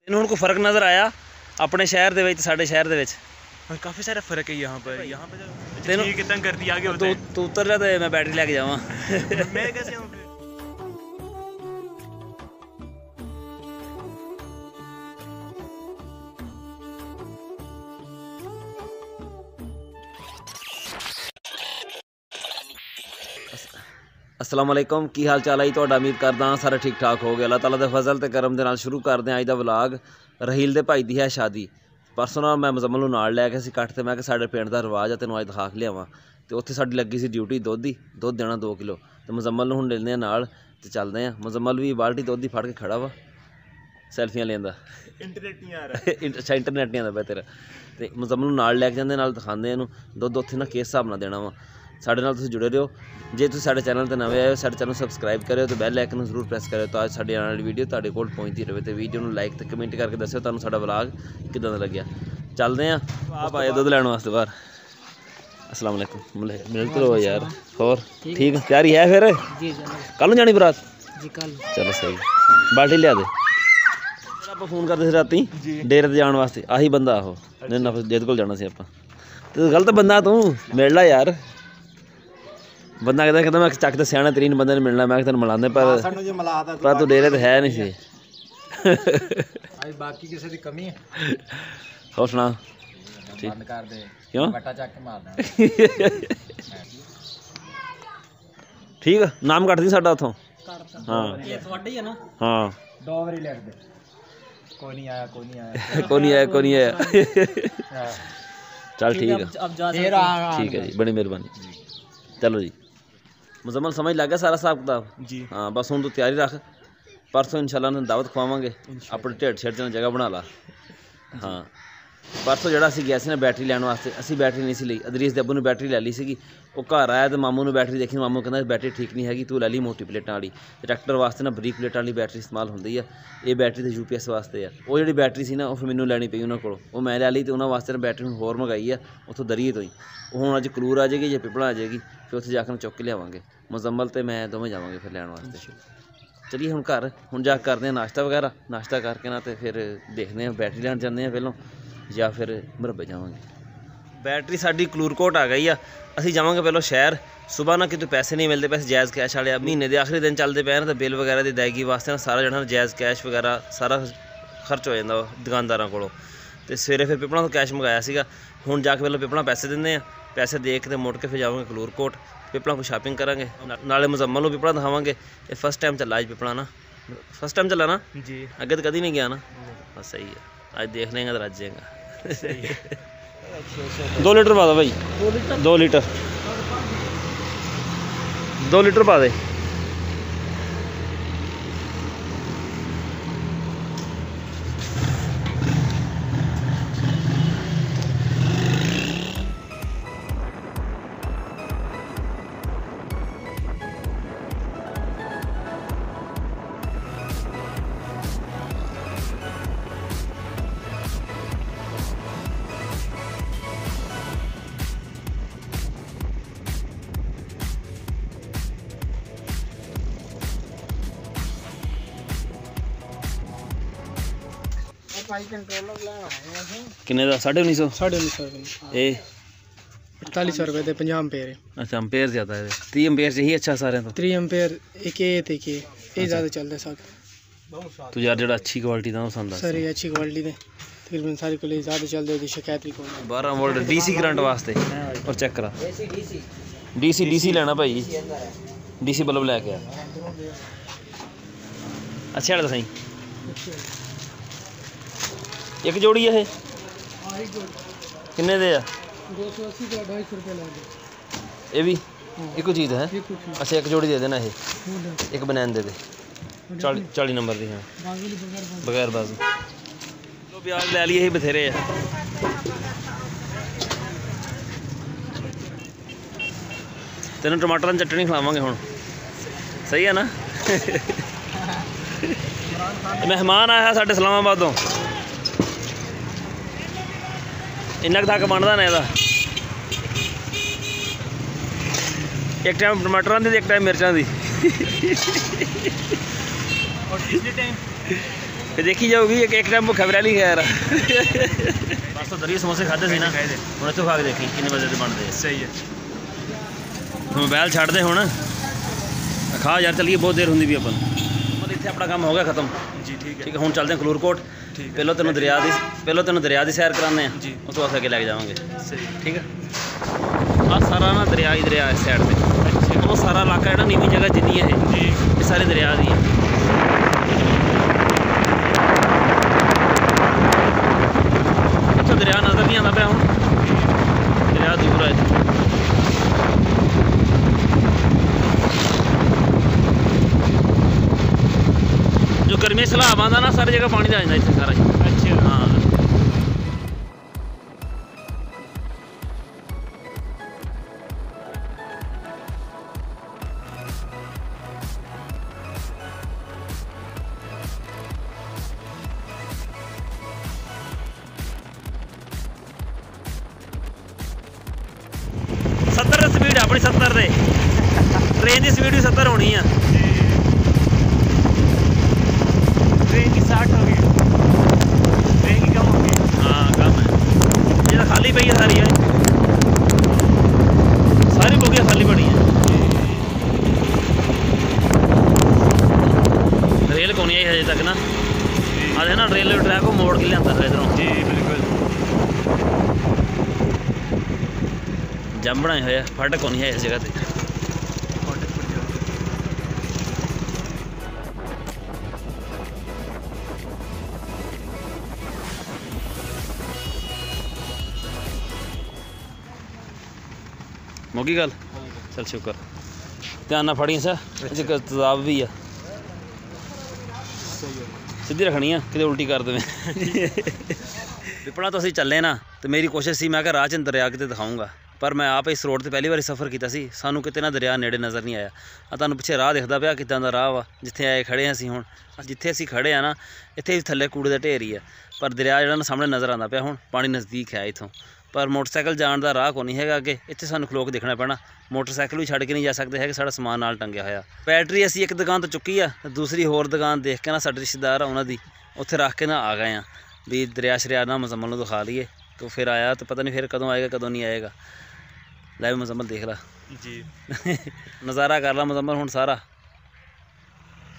इन्हों को फर्क नज़र आया अपने शहर दे विच साडे शहर दे विच? काफ़ी सारा फ़र्क है यहाँ पर तेनों कितना कर दिया आगे होता है। तू उतर जा तो मैं बैटरी लेके जावां। मैं कैसे आऊँ फिर? अस्सलाम वालेकुम, की हाल चाल है? तुहाडा उम्मीद करदा सारा ठीक ठाक हो गया। अल्लाह ताला दे फजल ते करम दे नाल शुरू करदे अज दा व्लॉग। रहील दे भाई दी है शादी। परसों ना मैं मुजम्मल नूं नाल लै के असीं कट्ट ते मैं कि साडे पिंड दा रिवाज है तैनूं अज दिखा के लियावां। ते उत्थे साडी लगी सी ड्यूटी दुध दी, दुध देना 2 किलो। ते मुजम्मल नूं हुण लेने नाल ते चलदे आ। मुजम्मल भी बाल्टी दुध दी फड़ के खड़ा वा, सैल्फियां लैंदा। इंटरनेट नहीं आ रहा। अच्छा इंटरनेट नहीं आंदा पिया तेरा। ते मुजम्मल नूं नाल लैके जांदे, नाल दिखांदे इहनूं दुध उत्थे ना किस हिसाब नाल देना वा। साडे नाल तुसीं जुड़े रहो। जे तुसीं साडे चैनल ते नवे आए हो, साडे चैनल सबसक्राइब करो तो बैल आइकन जरूर प्रेस करो तो अज साडी आने वाली वीडियो तुहाडे कोल पहुंचती रहे। तो वीडियो नूं लाइक ते कमेंट करके दस्सिओ तुहानूं साडा व्लॉग किदां दा लग्गिया। चलदे आ आप आए दुध लैण वास्ते बाहर। अस्सलाम वालेकुम, मिलते रहो यार। होर ठीक तैयारी है फिर? जी कल नूं जानी बरात? जी कल। चलो सही, बाल्टी लिया दे। आप फोन करते राती डेरे ते जाण वास्ते, आही बंदा आहो जिहदे कोल जाना सी आपां। ते गलत बंदा तू, मिल ला यार। बंदा कहता मैं चक तो सियाने तरीन बंदे ने मिलना, मैं तेन मिलाने पर तू डेरे तो है नहीं सी। बाकी किसी की कमी है? हो सुना बंद कर दे क्यों? बट्टा चक के मारना। ठीक है, नाम कट दी साडा उथों। हाँ ये ਤੁਹਾਡਾ ही है ना? हाँ डोगरी लिख दे। कोई नहीं आया, कोई नहीं आया, कोई नहीं आया, कोई नहीं आया। चल ठीक है, ठीक है जी, बड़ी मेहरबानी। चलो जी, मुजम्मल समझ लग गया सारा हिसाब किताब जी? हाँ बस हुण तू तैयारी रख, परसों इंशाल्लाह ने दावत खवावांगे। अपने ढिड छेड़ च जगह बना ला। हाँ परसों जिहड़ा असीं गए सी ना बैटरी लैण वास्ते, असीं बैटरी नहीं सी लई। अदरीस दे अब्बू ने बैटरी लै ली सीगी। वो घर आया तो मामू ने बैटरी देखी, मामू कहंदा बैटरी ठीक नहीं हैगी, तू लै ली मोटी प्लेटां वाली। ट्रैक्टर वास्ते ना बरीक प्लेटां वाली बैटरी इस्तेमाल हुंदी है। ये बैटरी तो UPS वास्ते है। वो जिहड़ी बैटरी सी ना वो फिर मैनूं लैनी पई उन्हां कोलों, वो मैं लै ली। तो उन्हां वास्ते ना बैटरी होर मंगाई है उत्थों दरिए तो ही। वो हुण अज कलूर आ जाएगी या पिपला आ जाएगी, फिर उत्थे जाकर चुक के लियावांगे। मुजम्मल ते मैं दोवें जावांगे फिर लैण वास्ते। चलिए हुण घर हुण जा करते हैं नाश्ता वगैरह, नाश्ता करके ना तो फिर देखते हैं बैटरी लैण जाते हैं पहलों या फिर मुरब्बे जावांगे। बैटरी साडी कलूरकोट आ गई आ। असीं जावांगे पहलों शहर। सुबह ना कितों पैसे नहीं मिलते, पैसे जायज़ कैश वाले महीने के आखिरी दिन चलते पे तो बिल वगैरह की अदायगी वास्ते ना सारा जो जायज़ कैश वगैरह सारा खर्च हो जाता दुकानदारों को। तो सवेरे फिर पिपला तो कैश मंगाया सीगा। हुण जाके पहलों पिपला पैसे देंगे आ, पैसे दे के मुड़ के फिर जावांगे कलूरकोट, पिपला को शॉपिंग करांगे, नाले मुजम्मल नूं पिपला दिखावांगे। ये फर्स्ट टाइम चला अज पिपला ना, फर्स्ट टाइम चला ना जी? अगे तो कभी नहीं गया ना। बस सही है, अज देख लेंगे तो रज जाएगा। 2 लीटर पा दो भाई, 2 लीटर 2 लीटर पा दे। किन्ने दा? 1950? 1950 ए 48 रुपए दे 50 एम्पेयर। अच्छा एम्पेयर ज़्यादा है, 30 एम्पेयर चाहिए। अच्छा सारे तो 3 एम्पेयर एक ते के ये ज़्यादा चलता है सब। तू यार जो अच्छी क्वालिटी का पसंद है सर ये अच्छी क्वालिटी दे तकरीबन सारी को ज़्यादा चलते हैं, शिकायत ही कोई 12 वोल्ट DC करंट वास्ते। और चेक करा DC लेना भाई, DC बल्ब लैके आ। अच्छा है सही। एक जोड़ी है किन्ने दे आ? 280 का 250 रुपये लगे। ये भी एक चीज़ है? अच्छा एक जोड़ी दे देना, ये एक बनैन दे दे 40 नंबर दी। हाँ बगैर बाजू तो प्याज लै लिए बथेरे है। तेन टमाटर की चटनी खिलावांगे हुण, सही है ना? मेहमान आया साढ़े इस्लामाबादों, इन्ना तक बनता ना ਇਹਦਾ। एक टाइम टमाटर की एक टाइम मिर्चों की। और तीसरे टाइम देखी जाऊगी एक टाइम भुखा भी नहीं खैर बस तो दरिया समोसे खाते सी ना हुण इत्थों खा के देखी किन्ने मजे दे बनदे। सही है। मोबाइल छੱਡ दे हुण खा यार चलिए बहुत देर हुंदी भी अपन मतलब इत्थे अपना काम हो गया खत्म जी ठीक ठीक है। हुण चलते हैं खलूरकोट पहलों तेनों दरिया की सैर कराने हैं जी। उस तो बाद अगे लैके जावांगे सही ठीक है। आ सारा ना दरिया ही दरिया इस साइड पे अच्छा वो सारा इलाका है नीवी जगह जिन्नी है जी ये सारे दरिया दी है। अच्छा दरिया नजर नहीं आता पाया हूँ दरिया दूर है। जो गर्मी सैलाब आंदा ना सारी जगह पानी आ जाता इतने सारा ही। अच्छा हाँ सत्तर स्पीड अपनी 70 दे ट्रेन की स्पीड भी 70 होनी है। ट्रेन की 60 हो गई ट्रेन की कम हो गई। हाँ कम है ये तो खाली पई है सारी बोगियाँ खाली पड़ी हैं। रेल को नहीं आई हजे तक ना आधे ना रेलवे ट्रैक को मोड़ के लिया इधरों जी बिल्कुल जम बनाए हुए फाटक को नहीं है इस जगह पे। मोगी गल चल शुक्र ध्यान ना फड़ी सर तजाब भी है सीधी रखनी है कि उल्टी कर देवें विपणा तो असीं चले ना तो मेरी कोशिश सी मैं राह च दरिया किते दिखाऊंगा पर मैं आप इस रोड ते पहली बार सफ़र किया सी सानू किते ना दरिया नेड़े नज़र नहीं आया। तुहानू पिछे राह दिखदा पिया किदां दा राह वा जिथे आए खड़े हैं असीं हुण जिथे असीं खड़े आ ना इत्थे भी थल्ले कूड़े दा ढेर ही है पर दरिया जिहड़ा ना सामने नज़र आंदा पिया हुण पानी नज़दीक है इत्थों पर मोटरसाइकिल जाण दा राह कोई नहीं हैगा अगे इत्थे सानू खलो के देखना पैना मोटरसाइकिल भी छड्ड के नहीं जा सकते है कि साडा समान नाल टंगिया होया। बैटरी असीं एक दुकान तो चुकी आ दूसरी होर दुकान देख के ना साडे रिश्तेदार आ उन्हां दी उत्थे रख के ना आ गए हैं भी दरिया शरिया ना मुजम्मल नूं दिखा लईए तो फिर आया तो पता नहीं फिर कदों आएगा कदों नहीं आएगा। लै भी मुजम्मल देख ला जी नज़ारा कर ला मुजम्मल हुण सारा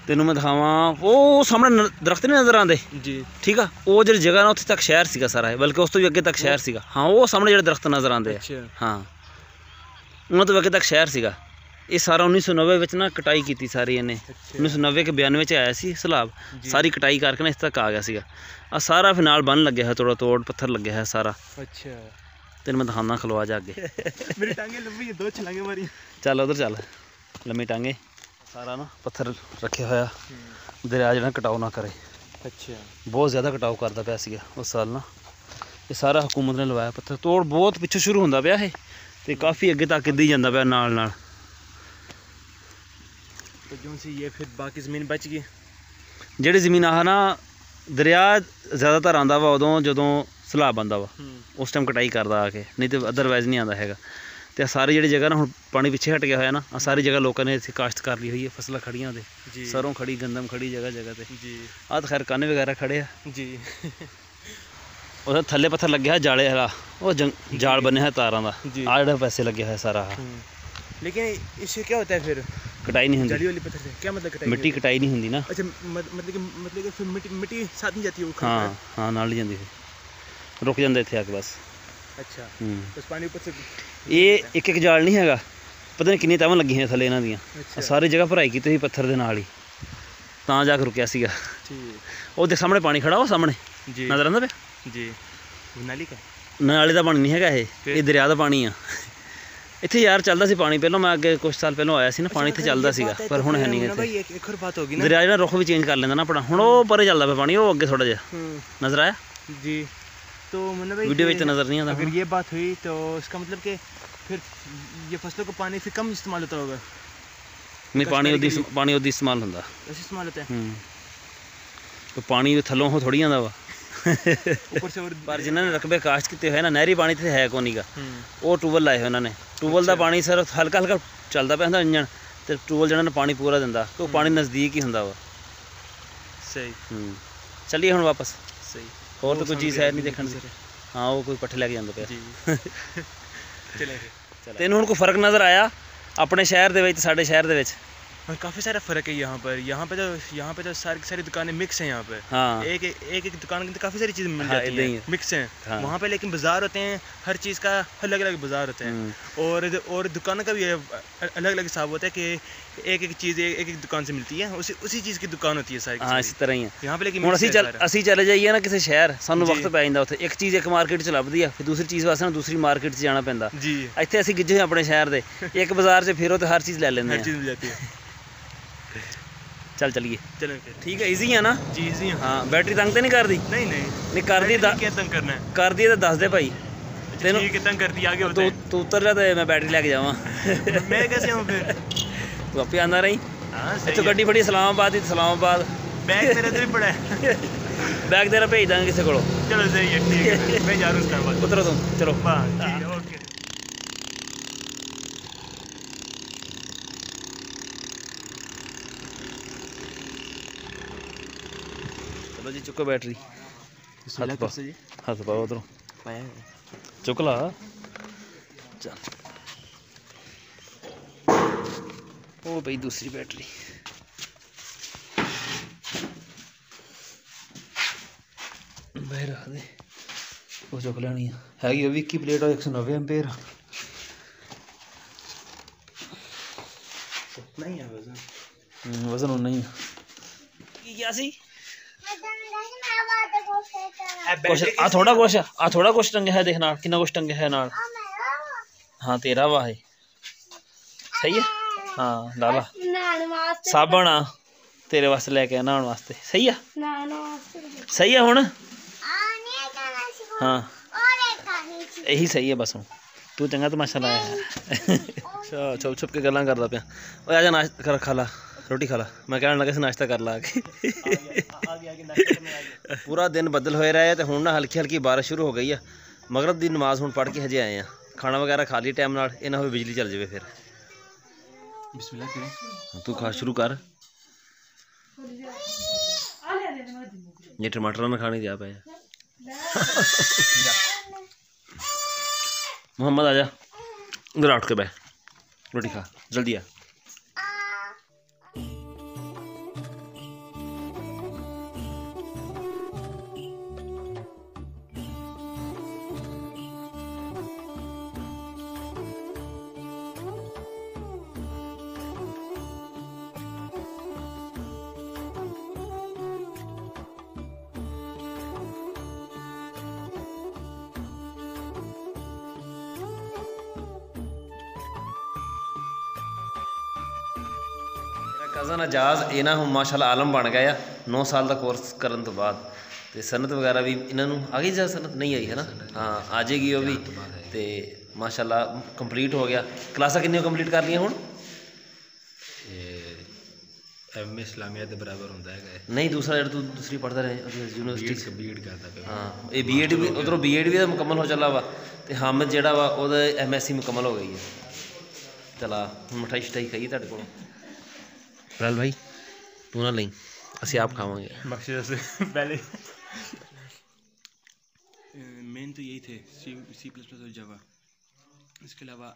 तेनों मैं दिखावां वो सामने दरख्त नहीं नज़र आते जी ठीक है वो जी जगह ना उत्थे तक शहर सीगा सारा बल्कि उस तो भी अगे तक शहर सीगा। हाँ वो सामने जो दरख्त नज़र आते हैं अच्छा हाँ उन्होंने तो अगे तक शहर सीगा। ये सारा 1990 में ना कटाई की सारी इन्हें 1990 के 92 आया सी सैलाब सारी कटाई करके ना इस तक आ गया सीगा। आ सारा फिनाल बन लगे है थोड़ा तोड़ पत्थर लगे है सारा। अच्छा तेन मैं दिखाना खलवा जा अगे मेरी टांगे लंबी है 2 छलांगे मारी चल उधर चल लम्मी टांगे सारा ना पत्थर रखे होया दरिया जो कटाव ना करे। अच्छा बहुत ज़्यादा कटाव करता पाया सीगा उस साल ना ये सारा हुकूमत ने लवाया पत्थर तोड़ बहुत पिछों शुरू होंदा पिया है ते काफ़ी अगे तक इदा ही जांदा पिया नाल नाल। तो जो सी ये फिर बाकी ज़मीन बच गई जिहड़ी ज़मीन आह ना दरिया ज़्यादातर आंदा वा उदों जदों सैलाब आंदा वा उस टाइम कटाई करदा आके नहीं तो अदरवाइज़ नहीं आंदा हैगा। तो सारी जी जगह ना हुण पानी पिछे हट गया होया ना सारी जगह लोगों ने इत्थे काश्त कर ली हुई है फसलां खड़ियां दे सरों खड़ी गंदम खड़ी जगह जगह ते जी आ तो खैर काने वगैरह खड़े आ जी उधर थल्ले पत्थर लगे है जाले वाला वो जाल बने है तारां दा जी। आ जिहड़ा पैसे लगे है सारा लेकिन इससे क्या होता है फिर कटाई नहीं जाली हुंदी वाली पत्थर से क्या मतलब कटाई मिट्टी कटाई नहीं हुंदी ना। अच्छा मतलब कि फिर मिट्टी साथ नहीं जाती है वो हाँ हाँ नाल ही जांदी फिर रुक जांदा इत्थे आके बस। अच्छा बस पानी ऊपर से ये एक एक जाल नहीं हैगा पता नहीं किन्नी तावां लगी हैं थल्ले इन्हां दियां अच्छा सारी जगह भराई की पत्थर दे नाल ही तां जाके रुकिया सीगा। ठीक वो देख सामने पानी खड़ा हो सामने जी नज़र आंदा पिया जी वो नाली का नाले दा पानी नहीं हैगा ये दरिया दा पानी आ इत्थे यार चलदा सी पानी पहलों मैं अगे कुछ साल पहलों आया सी ना पानी इत्थे चलदा सीगा पर हुण है नहीं इत्थे भाई एक और बात होगी ना दरिया जिहड़ा रुख भी चेंज कर लेंदा ना अपना हुण ओह परे चलदा पिया पानी ओह अगे थोड़ा जिहा नज़र आया जी तो मतलब भाई वीडियो में नज़र नहीं आता अगर ये बात हुई तो इसका मतलब कि फिर ये फसलों को पानी फिर कम इस्तेमाल होता होगा नहीं पानी ओदी इस्तेमाल हुंदा ऐसे इस्तेमाल होता है तो पानी थल्लों हो थोड़ी आंदा वा ऊपर से और पर जिन्होंने रकबे काश्त किए है ना नहरी पानी तो है को नहीं वो ट्यूबल लाए उन्होंने ट्यूबल का पानी सर हल्का हल्का चलता पाया होंदा इंजन तो ट्यूबल जिन्होंने पानी पूरा दिंदा तो पानी नज़दीक ही होंदा वा सही ਚੱਲੀਏ ਹੁਣ ਵਾਪਸ। सही ਹੋਰ ਤਾਂ ਕੋਈ ਚੀਜ਼ ਹੈ ਨਹੀਂ ਦੇਖਣ ਦੀ। ਹਾਂ ਉਹ ਕੋਈ ਪੱਠੇ ਲੈ ਕੇ ਜਾਂਦਾ ਪਿਆ। जी चले फिर। ਤੈਨੂੰ ਹੁਣ ਕੋਈ ਫਰਕ ਨਜ਼ਰ ਆਇਆ ਆਪਣੇ ਸ਼ਹਿਰ ਦੇ ਵਿੱਚ ਸਾਡੇ ਸ਼ਹਿਰ ਦੇ ਵਿੱਚ? और काफ़ी सारा फ़र्क है यहाँ पे तो सारी दुकानें मिक्स हैं यहाँ पे। हाँ एक दुकान के अंदर काफ़ी सारी चीज़ें मिल हाँ, जाती हैं, मिक्स हैं। हाँ। वहाँ पे लेकिन बाज़ार होते हैं, हर चीज़ का अलग अलग बाज़ार होते हैं। और दुकानों का भी अलग अलग हिसाब होता है कि एक चीज़ एक दुकान से मिलती है, उसी चीज़ की दुकान होती है सारी। हाँ इसी तरह ही है यहाँ पे लेकिन ਹੁਣ mix है सारा। ਅਸੀਂ ਚਲੇ ਜਾਈਏ ਨਾ ਕਿਸੇ ਸ਼ਹਿਰ ਸਾਨੂੰ ਜੀ। ਵਕਤ ਪੈ ਜਾਂਦਾ ਉੱਥੇ ਇੱਕ ਚੀਜ਼ ਇੱਕ ਮਾਰਕੀਟ 'ਚ ਲੱਭਦੀ ਆ ਫਿਰ ਦੂਸਰੀ ਚੀਜ਼ ਵਾਸਤੇ ਨਾ ਦੂਸਰੀ ਮਾਰਕੀਟ 'ਚ ਜਾਣਾ ਪੈਂਦਾ। जी ਇੱਥੇ ਅਸੀਂ ਗਿੱਜੇ ਹੋਏ ਆਪਣੇ ਸ਼ਹਿਰ ਦੇ ਇੱਕ ਬਾਜ਼ਾਰ 'ਚ ਫਿਰੋ ਤੇ ਹਰ ਚੀਜ਼ ਲੈ ਲੈਂਦੇ हर ਆ। चीज़ मिल जाती है। ਚੱਲ ਚੱਲੀਏ। चलें फिर। ਠੀਕ ਹੈ ਈਜ਼ੀ ਆ ਨਾ? जी जी हाँ। ਹਾਂ ਬੈਟਰੀ ਤੰਗ ਤੇ ਨਹੀਂ ਕਰਦੀ? नहीं ਨਹੀਂ ਕਰਦੀ क्या तंग करना है? ਕਰਦੀ ਹੈ ਤਾਂ ਦੱਸ ਦੇ ਭਾਈ। ਤੈਨੂੰ ठीक है, तंग करती है, आगे होता ਤੂੰ ਉਤਰ ਜਾ ਤੇ ਮੈਂ ਬੈਟਰੀ ਲੈ ਕੇ ਜਾਵਾਂ। है। मैं कैसे हूँ फिर? ਤੂੰ ਆਪੇ ਆਂਦਾ ਰਹੀ। हाँ ਇੱਥੋਂ सही है। ਗੱਡੀ ਫੜੀ ਇਸਲਾਮਾਬਾਦ ਦੀ ਇਸਲਾਮਾਬਾਦ बैग मेरे इधर ही पड़ा है। ਬੈਗ ਤੇਰਾ ਭੇਜ ਦਾਂਗੇ ਕਿਸੇ ਕੋਲੋਂ। चलो सही है, ठीक है, मैं जा रहा हूँ इस्लामाबाद। ਉਤਰੋ ਤੂੰ ਚਲੋ। हाँ ठीक है, ओके। ਚਲੋ ਜੀ ਚੁੱਕੋ ਬੈਟਰੀ। बिस्मिल्लाह पा। कर से जी। ਹੱਥ ਪਾਓ ਉਧਰੋਂ पाया है। ਚੁੱਕ ਲਾ। ਚੱਲ ਉਹ ਪਈ ਦੂਸਰੀ ਬੈਟਰੀ। ਬਾਹਰ ਰੱਖ ਦੇ ਉਹ ਚੁੱਕ ਲੈਣੀ ਆ ਹੈਗੀ ਉਹ ਵੀ 21 ਪਲੇਟ ਔਰ 190 ਐਂਪੀਅਰ। नहीं है वजन। ਵਜ਼ਨ ਉਨਾ ਹੀ ਕੀ ਗਿਆ ਸੀ ਕੁਛ ਆ ਥੋੜਾ ਕੁਛ ਟੰਗਿਆ ਹੈ ਦੇਖ ਨਾਲ ਕਿੰਨਾ ਕੁਛ ਟੰਗਿਆ ਹੈ ਨਾਲ। ਹਾਂ ਤੇਰਾ ਵਾ ਇਹ ਸਹੀ ਹੈ। ਹਾਂ ਲਾ ਲਾ ਸਾਬਣ ਆ ਤੇਰੇ ਵਾਸਤੇ ਲੈ ਕੇ ਆ ਨਹਾਉਣ ਵਾਸਤੇ ਸਹੀ ਆ ਸਹੀ ਆ ਹੁਣ। ਹਾਂ ਇਹੀ ਸਹੀ ਹੈ ਬਸ ਹੁਣ ਤੂੰ ਚੰਗਾ ਤਮਾਸ਼ਾ ਲਾਇਆ ਹੈ। ਅੱਛਾ ਛੁਪ ਛੁਪ ਕੇ ਗੱਲਾਂ ਕਰਦਾ ਪਿਆ। ਓਏ ਆ ਜਾ ਨਾਸ਼ਤਾ ਕਰ ਖਾ ਲਾ ਰੋਟੀ ਖਾ ਲਾ। ਮੈਂ ਕਹਿਣ ਲੱਗਾ ਸੀ ਨਾਸ਼ਤਾ ਕਰ ਲਾ ਕੇ। ਪੂਰਾ ਦਿਨ ਬੱਦਲ ਹੋਏ ਰਹੇ ਤੇ ਹੁਣ ਨਾ ਹਲਕੀ ਹਲਕੀ ਬਾਰਿਸ਼ ਸ਼ੁਰੂ ਹੋ ਗਈ ਆ। ਮਗਰਬ ਦੀ ਨਮਾਜ਼ ਹੁਣ ਪੜ੍ਹ ਕੇ ਹਜੇ ਆਏ ਆ। ਖਾਣਾ ਵਗੈਰਾ ਖਾ ਲਈ ਟਾਈਮ ਨਾਲ ਇਹ ਨਾ ਹੋਵੇ ਬਿਜਲੀ ਚੱਲ ਜਾਵੇ ਫਿਰ। बिस्मिल्लाह करें। ਤੂੰ ਖਾ ਸ਼ੁਰੂ ਕਰ। ये टमाटर में खाने दिया पे मोहम्मद आजा इधर उठ के बैठ रोटी खा जल्दी आ। ਕਜ਼ਨ ਅਜਾਜ਼ ਇਹ ਨਾ ਹੁਣ ਮਾਸ਼ਾਅੱਲਾ ਆਲਮ ਬਣ ਗਿਆ ਆ 9 ਸਾਲ ਦਾ ਕੋਰਸ ਕਰਨ ਤੋਂ ਬਾਅਦ ਤੇ ਸਨਤ ਵਗੈਰਾ ਵੀ ਇਹਨਾਂ ਨੂੰ ਆ ਗਈ ਜਾਂ ਸਨਤ ਨਹੀਂ ਆਈ ਹੈ ਨਾ। ਹਾਂ ਆ ਜਾਏਗੀ ਉਹ ਵੀ ਤੇ ਮਾਸ਼ਾਅੱਲਾ ਕੰਪਲੀਟ ਹੋ ਗਿਆ। ਕਲਾਸਾਂ ਕਿੰਨੀਆਂ ਕੰਪਲੀਟ ਕਰ ਲਈਆਂ ਹੁਣ? एम इस्लामिया के बराबर होता है। ਨਹੀਂ ਦੂਸਰਾ ਜਿਹੜਾ ਤੂੰ ਦੂਸਰੀ ਪੜ੍ਹਦਾ ਰਹੇ ਯੂਨੀਵਰਸਿਟੀ बीएड करता पे। ਹਾਂ ਇਹ ਬੀਐਡ ਵੀ ਉਧਰੋਂ ਬੀਐਡ ਵੀ ਮੁਕੰਮਲ ਹੋ ਚੱਲਾ ਵਾ ਤੇ ਹਾਮਦ ਜਿਹੜਾ ਵਾ ਉਹਦਾ ਐਮਐਸਸੀ ਮੁਕੰਮਲ ਹੋ ਗਈ ਹੈ। ਚਲਾ ਹੁਣ ਮਠਾਈ ਸ਼ਟਾਈ ਖਾਈਏ ਤੁਹਾਡੇ ਕੋਲ। ਫਿਲਹਾਲ ਭਾਈ ਤੂੰ ਨਾ ਲਈ ਅਸੀਂ ਆਪ ਖਾਵਾਂਗੇ। मकसद से पहले मेन तो यही थे C++ और जावा। इसके अलावा